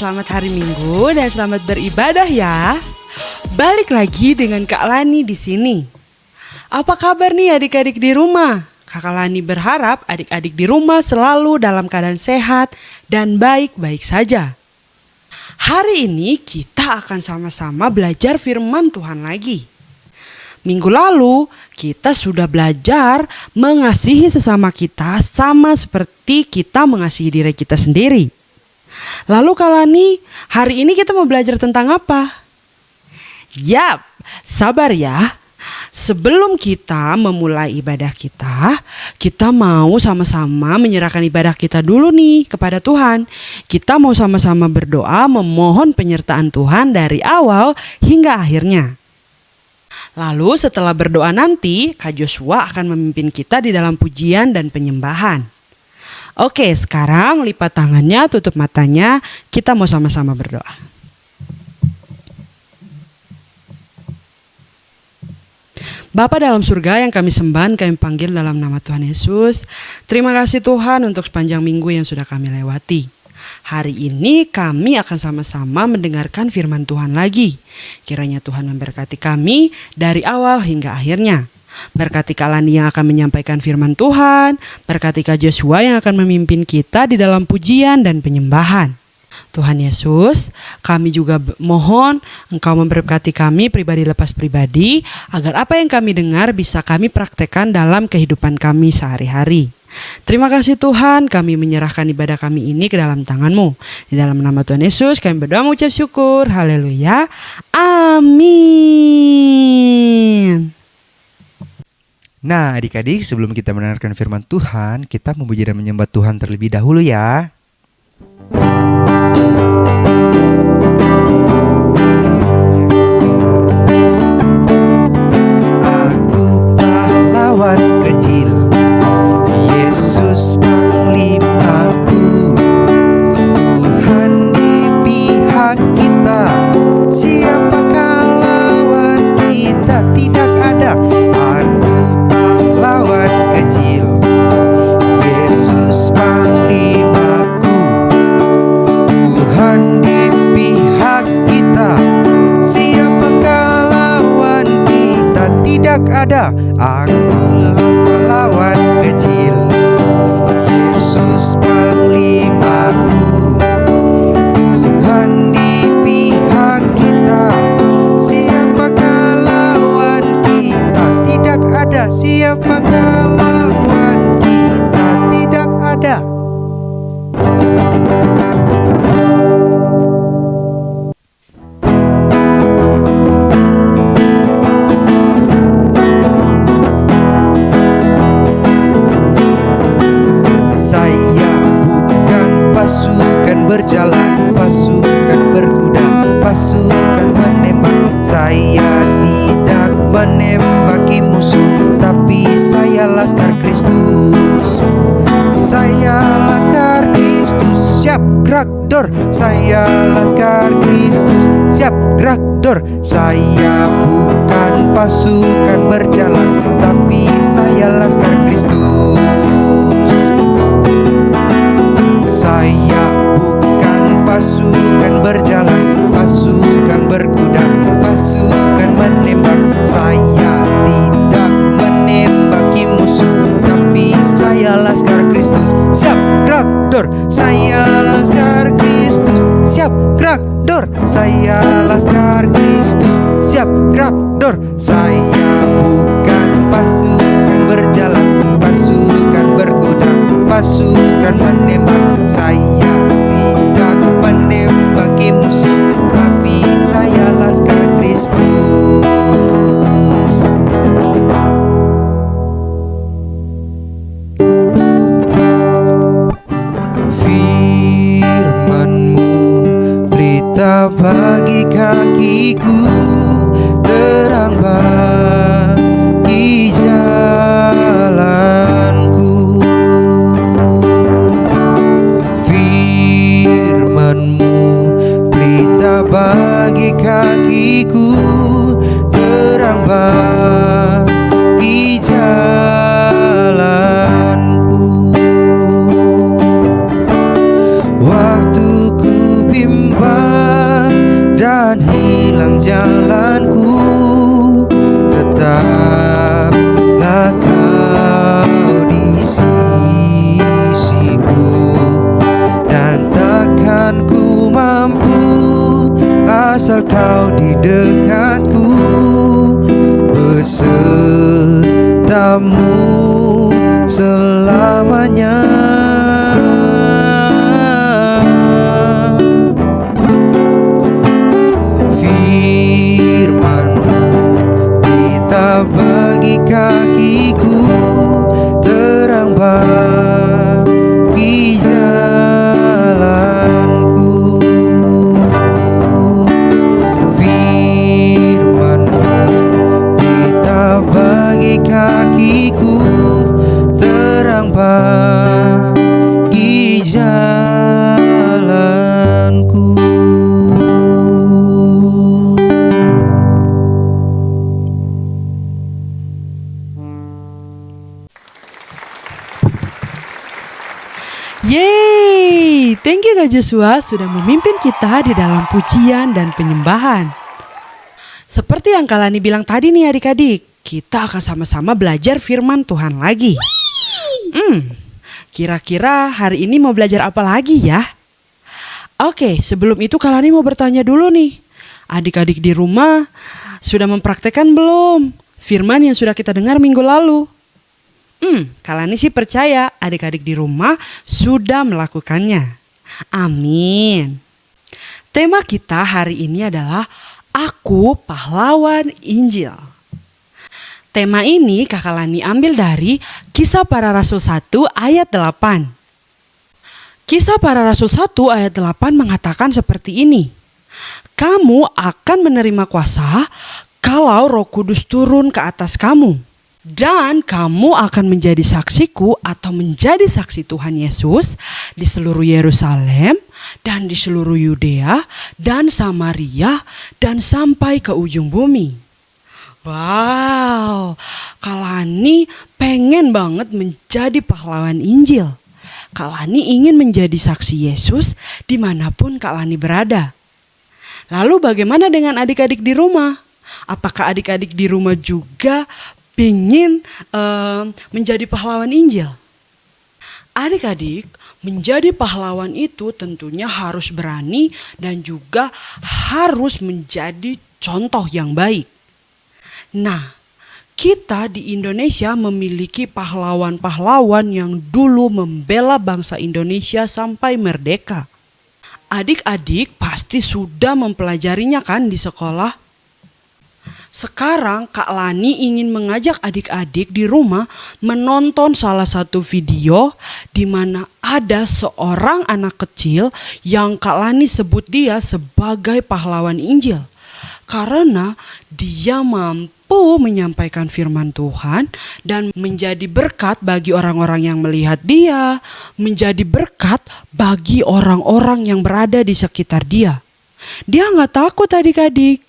selamat hari Minggu dan selamat beribadah ya. Balik lagi dengan Kak Lani di sini. Apa kabar nih adik-adik di rumah? Kakak Lani berharap adik-adik di rumah selalu dalam keadaan sehat dan baik-baik saja. Hari ini kita akan sama-sama belajar firman Tuhan lagi. Minggu lalu kita sudah belajar mengasihi sesama kita sama seperti kita mengasihi diri kita sendiri. Lalu Kak Lani, hari ini kita mau belajar tentang apa? Yap, sabar ya. Sebelum kita memulai ibadah kita mau sama-sama menyerahkan ibadah kita dulu nih kepada Tuhan. Kita mau sama-sama berdoa memohon penyertaan Tuhan dari awal hingga akhirnya. Lalu setelah berdoa nanti, Kak Joshua akan memimpin kita di dalam pujian dan penyembahan. Oke, sekarang lipat tangannya, tutup matanya, kita mau sama-sama berdoa. Bapa dalam surga yang kami sembah, kami panggil dalam nama Tuhan Yesus. Terima kasih Tuhan untuk sepanjang minggu yang sudah kami lewati. Hari ini kami akan sama-sama mendengarkan firman Tuhan lagi. Kiranya Tuhan memberkati kami dari awal hingga akhirnya. Berkati Kak Lani yang akan menyampaikan firman Tuhan. Berkati Kak Joshua yang akan memimpin kita di dalam pujian dan penyembahan. Tuhan Yesus, kami juga mohon Engkau memberkati kami pribadi lepas pribadi, agar apa yang kami dengar bisa kami praktekkan dalam kehidupan kami sehari-hari. Terima kasih Tuhan, kami menyerahkan ibadah kami ini ke dalam tangan-Mu. Di dalam nama Tuhan Yesus kami berdoa mengucap syukur. Haleluya. Amin. Nah adik-adik, sebelum kita mendengarkan firman Tuhan, kita memuji dan menyembah Tuhan terlebih dahulu ya. Aku pahlawan kecil, Yesus panglimaku, Tuhan di pihak kita, siapakah lawan kita? Tidak ada. Aku pahlawan kecil, Yesus panglimaku, Tuhan di pihak kita, siapakah lawan kita? Tidak ada. Aku pahlawan kecil, Yesus panglimaku, Tuhan di pihak kita, siapakah lawan kita? Tidak ada. Siapakah lawan kita? Tidak ada. Saya bukan pasukan berjalan, pasukan berkuda, pasukan menembak. Saya tidak menembaki musuh, tapi saya laskar Kristus. Saya laskar Kristus, siap gerak dor. Saya laskar Kristus, siap gerak dor. Saya bukan pasukan berjalan, tapi saya laskar Kristus. Saya bukan pasukan berjalan, pasukan berkuda, pasukan menembak. Saya tidak menembaki musuh, tapi saya laskar Kristus, siap gerak dor. Saya laskar Kristus, siap gerak dor. Saya laskar Kristus, siap gerak dor. Saya bukan pasukan berjalan, pasukan berkuda, pasukan menembak. Saya tidak menembaki musuh, tapi saya laskar Kristus. Firman-Mu berita bagi kakiku, terang bagi jalanku. Firman-Mu berita bagi kakiku, asal kau di dekatku, besertamu selamanya. Firman-Mu kita bagi kakiku, terang bagi jalanku. Firman-Mu kita bagi kakiku, terang bagi jalanku. Yeay, thank you Kak Joshua sudah memimpin kita di dalam pujian dan penyembahan. Seperti yang Kak Lani bilang tadi nih adik-adik, kita akan sama-sama belajar firman Tuhan lagi. Kira-kira hari ini mau belajar apa lagi ya? Oke, sebelum itu Kak Lani mau bertanya dulu nih. Adik-adik di rumah sudah mempraktekkan belum firman yang sudah kita dengar minggu lalu? Kak Lani sih percaya adik-adik di rumah sudah melakukannya. Amin. Tema kita hari ini adalah Aku Pahlawan Injil. Tema ini Kak Lani ambil dari Kisah Para Rasul 1 ayat 8. Kisah Para Rasul 1 ayat 8 mengatakan seperti ini. Kamu akan menerima kuasa kalau Roh Kudus turun ke atas kamu. Dan kamu akan menjadi saksiku atau menjadi saksi Tuhan Yesus di seluruh Yerusalem dan di seluruh Yudea dan Samaria dan sampai ke ujung bumi. Wow, Kak Lani pengen banget menjadi pahlawan Injil. Kak Lani ingin menjadi saksi Yesus dimanapun Kak Lani berada. Lalu bagaimana dengan adik-adik di rumah? Apakah adik-adik di rumah juga ingin menjadi pahlawan Injil? Adik-adik, menjadi pahlawan itu tentunya harus berani dan juga harus menjadi contoh yang baik. Nah, kita di Indonesia memiliki pahlawan-pahlawan yang dulu membela bangsa Indonesia sampai merdeka. Adik-adik pasti sudah mempelajarinya kan di sekolah? Sekarang Kak Lani ingin mengajak adik-adik di rumah menonton salah satu video di mana ada seorang anak kecil yang Kak Lani sebut dia sebagai pahlawan Injil. Karena dia mampu menyampaikan firman Tuhan dan menjadi berkat bagi orang-orang yang melihat dia, menjadi berkat bagi orang-orang yang berada di sekitar dia. Dia gak takut adik-adik.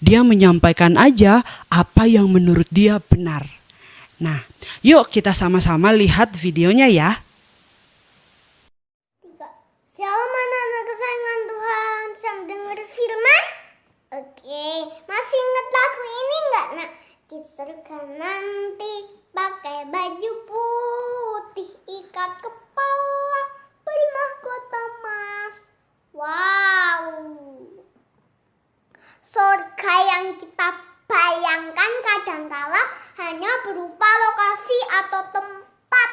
Dia menyampaikan aja apa yang menurut dia benar. Nah, yuk kita sama-sama lihat videonya ya. Shalom anak-anak kesayangan Tuhan, sedang dengar firman? Oke, masih ingat lagu ini enggak? Nah, kita nanti pakai baju putih, ikat kepala, bermahkota emas. Wow. Surga yang kita bayangkan kadangkala hanya berupa lokasi atau tempat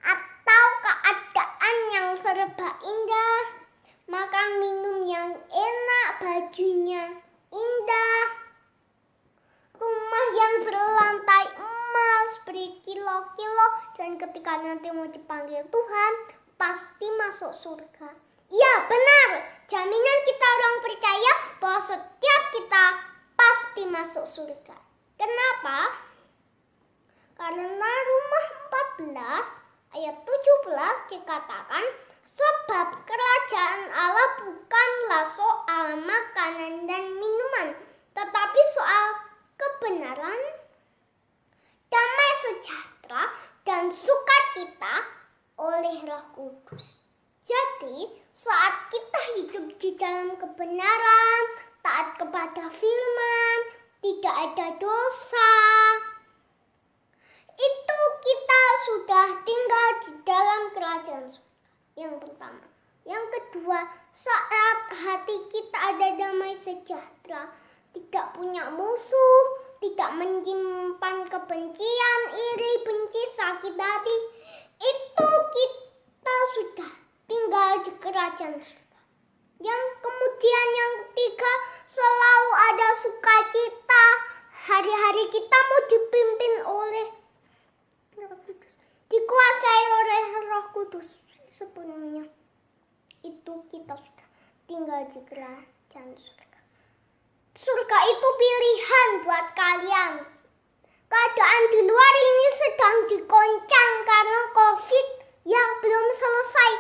atau keadaan yang serba indah, makan minum yang enak, bajunya indah, rumah yang berlantai emas, berkilo-kilo, dan ketika nanti mau dipanggil Tuhan pasti masuk surga. Ya benar, jaminan kita orang percaya bahwa setiap kita pasti masuk surga. Kenapa? Karena Roma 14 ayat 17 dikatakan, sebab kerajaan Allah bukanlah soal makanan dan minuman, tetapi soal kebenaran, damai sejahtera, dan sukacita oleh Roh Kudus. Jadi, saat kita hidup di dalam kebenaran, taat kepada firman, tidak ada dosa, itu kita sudah tinggal di dalam kerajaan surga. Yang pertama. Yang kedua, saat hati kita ada damai sejahtera, tidak punya musuh, tidak menyimpan kebencian, iri, benci, sakit hati, itu kita sudah tinggal di kerajaan surga. Yang kemudian yang ketiga, selalu ada sukacita. Hari-hari kita mau dipimpin oleh Roh Kudus, dikuasai oleh Roh Kudus sepenuhnya. Itu kita sudah tinggal di kerajaan surga. Surga itu pilihan buat kalian. Keadaan di luar ini sedang dikoncang karena COVID yang belum selesai.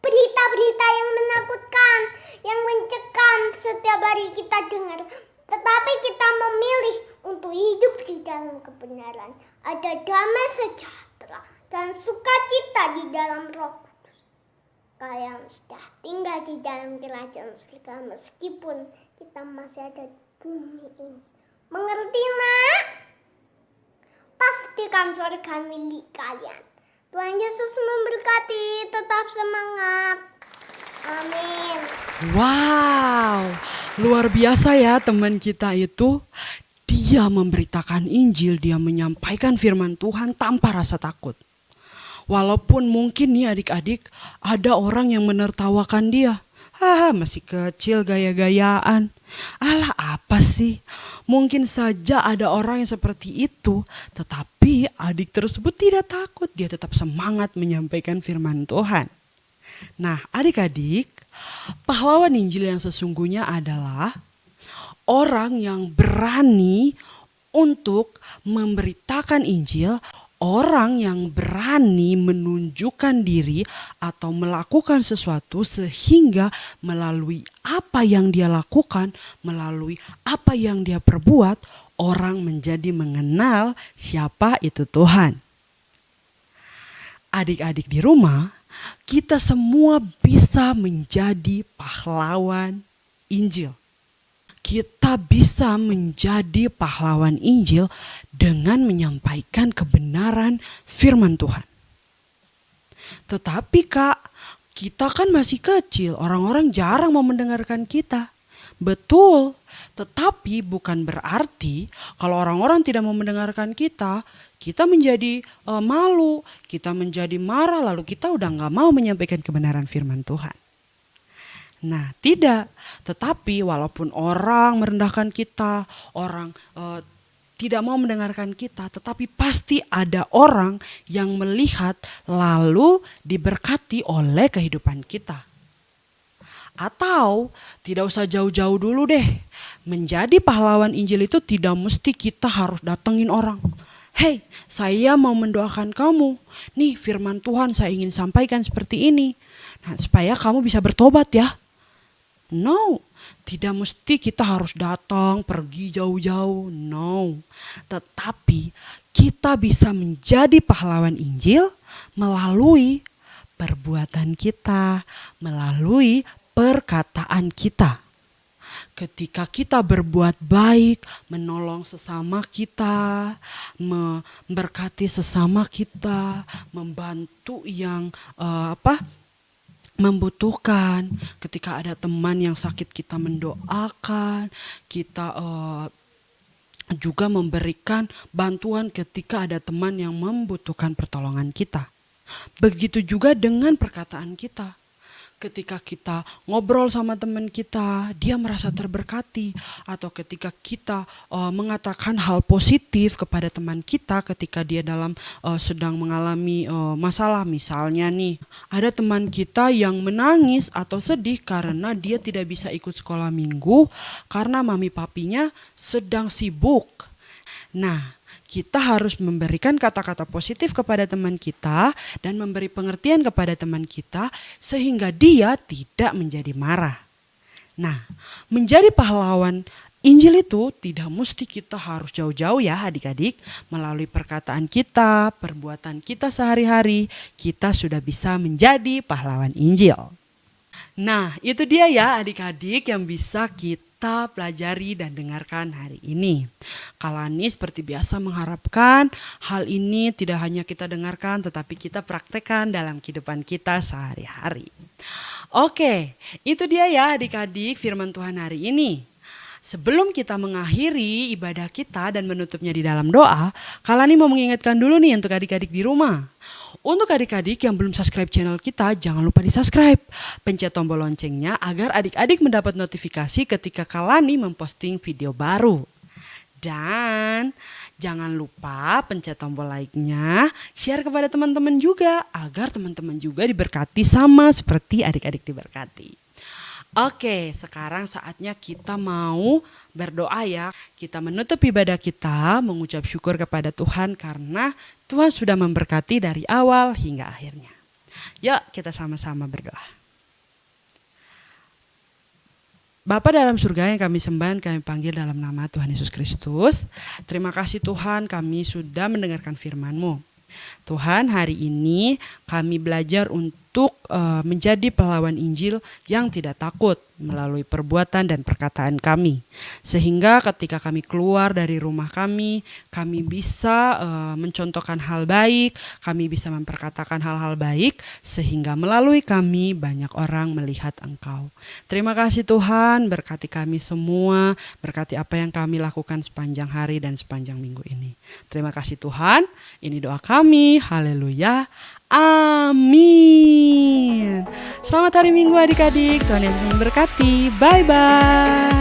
Berita-berita yang menakutkan, yang mencekam setiap hari kita dengar. Tetapi kita memilih untuk hidup di dalam kebenaran. Ada damai sejahtera dan sukacita di dalam Roh Kudus. Kalian sudah tinggal di dalam kerajaan surga meskipun kita masih ada di bumi ini. Mengerti, nak? Pastikan surga milik kalian. Tuhan Yesus memberkati, tetap semangat. Amin. Wow, luar biasa ya teman kita itu. Dia memberitakan Injil, dia menyampaikan firman Tuhan tanpa rasa takut. Walaupun mungkin nih adik-adik ada orang yang menertawakan dia. Masih kecil gaya-gayaan. Alah apa sih? Mungkin saja ada orang yang seperti itu. Tetapi adik tersebut tidak takut. Dia tetap semangat menyampaikan firman Tuhan. Nah adik-adik, pahlawan Injil yang sesungguhnya adalah orang yang berani untuk memberitakan Injil. Orang yang berani menunjukkan diri atau melakukan sesuatu sehingga melalui apa yang dia lakukan, melalui apa yang dia perbuat, orang menjadi mengenal siapa itu Tuhan. Adik-adik di rumah, kita semua bisa menjadi pahlawan Injil. Kita bisa menjadi pahlawan Injil dengan menyampaikan kebenaran firman Tuhan. Tetapi Kak, kita kan masih kecil, orang-orang jarang mau mendengarkan kita. Betul, tetapi bukan berarti kalau orang-orang tidak mau mendengarkan kita, kita menjadi malu, kita menjadi marah, lalu kita udah gak mau menyampaikan kebenaran firman Tuhan. Nah tidak, tetapi walaupun orang merendahkan kita, orang tidak mau mendengarkan kita, tetapi pasti ada orang yang melihat lalu diberkati oleh kehidupan kita. Atau tidak usah jauh-jauh dulu deh, menjadi pahlawan Injil itu tidak mesti kita harus datengin orang. Hei, saya mau mendoakan kamu. Nih firman Tuhan saya ingin sampaikan seperti ini. Nah, supaya kamu bisa bertobat ya. No, tidak mesti kita harus datang, pergi jauh-jauh. No, tetapi kita bisa menjadi pahlawan Injil melalui perbuatan kita, melalui perkataan kita. Ketika kita berbuat baik, menolong sesama kita, memberkati sesama kita, membantu yang membutuhkan. Ketika ada teman yang sakit, kita mendoakan, kita juga memberikan bantuan ketika ada teman yang membutuhkan pertolongan kita. Begitu juga dengan perkataan kita. Ketika kita ngobrol sama teman kita, dia merasa terberkati. Atau ketika kita mengatakan hal positif kepada teman kita ketika dia sedang mengalami masalah. Misalnya nih, ada teman kita yang menangis atau sedih karena dia tidak bisa ikut sekolah minggu karena mami papinya sedang sibuk. Nah, kita harus memberikan kata-kata positif kepada teman kita dan memberi pengertian kepada teman kita sehingga dia tidak menjadi marah. Nah, menjadi pahlawan Injil itu tidak mesti kita harus jauh-jauh ya adik-adik. Melalui perkataan kita, perbuatan kita sehari-hari, kita sudah bisa menjadi pahlawan Injil. Nah, itu dia ya adik-adik yang bisa kita kita pelajari dan dengarkan hari ini. Kalani seperti biasa mengharapkan hal ini tidak hanya kita dengarkan tetapi kita praktekkan dalam kehidupan kita sehari-hari. Oke, itu dia ya adik-adik firman Tuhan hari ini. Sebelum kita mengakhiri ibadah kita dan menutupnya di dalam doa, Kalani mau mengingatkan dulu nih untuk adik-adik di rumah. Untuk adik-adik yang belum subscribe channel kita, jangan lupa di-subscribe. Pencet tombol loncengnya agar adik-adik mendapat notifikasi ketika Kalani memposting video baru. Dan jangan lupa pencet tombol like-nya, share kepada teman-teman juga agar teman-teman juga diberkati sama seperti adik-adik diberkati. Oke, sekarang saatnya kita mau berdoa ya. Kita menutup ibadah kita, mengucap syukur kepada Tuhan karena Tuhan sudah memberkati dari awal hingga akhirnya. Yuk kita sama-sama berdoa. Bapa dalam surga yang kami sembah, kami panggil dalam nama Tuhan Yesus Kristus. Terima kasih Tuhan, kami sudah mendengarkan firman-Mu. Tuhan, hari ini kami belajar untuk menjadi pahlawan Injil yang tidak takut melalui perbuatan dan perkataan kami. Sehingga ketika kami keluar dari rumah kami bisa mencontohkan hal baik, kami bisa memperkatakan hal-hal baik, sehingga melalui kami banyak orang melihat Engkau. Terima kasih Tuhan, berkati kami semua, berkati apa yang kami lakukan sepanjang hari dan sepanjang minggu ini. Terima kasih Tuhan, ini doa kami, haleluya. Amin. Selamat hari Minggu adik-adik. Tuhan Yesus memberkati. Bye-bye.